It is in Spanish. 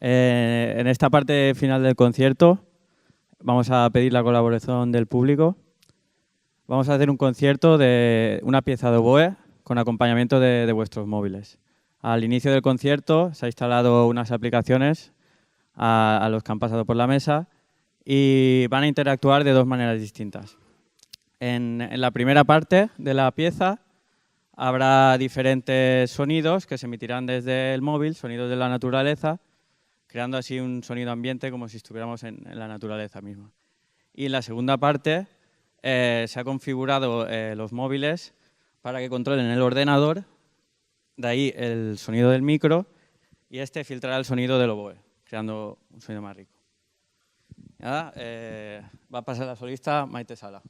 En esta parte final del concierto vamos a pedir la colaboración del público. Vamos a hacer un concierto de una pieza de oboe con acompañamiento de vuestros móviles. Al inicio del concierto se han instalado unas aplicaciones a los que han pasado por la mesa y van a interactuar de dos maneras distintas. En la primera parte de la pieza habrá diferentes sonidos que se emitirán desde el móvil, sonidos de la naturaleza, creando así un sonido ambiente como si estuviéramos en la naturaleza misma. Y en la segunda parte se ha configurado los móviles para que controlen el ordenador, de ahí el sonido del micro, y este filtrará el sonido del oboe, creando un sonido más rico. Nada, va a pasar la solista Maite Sala.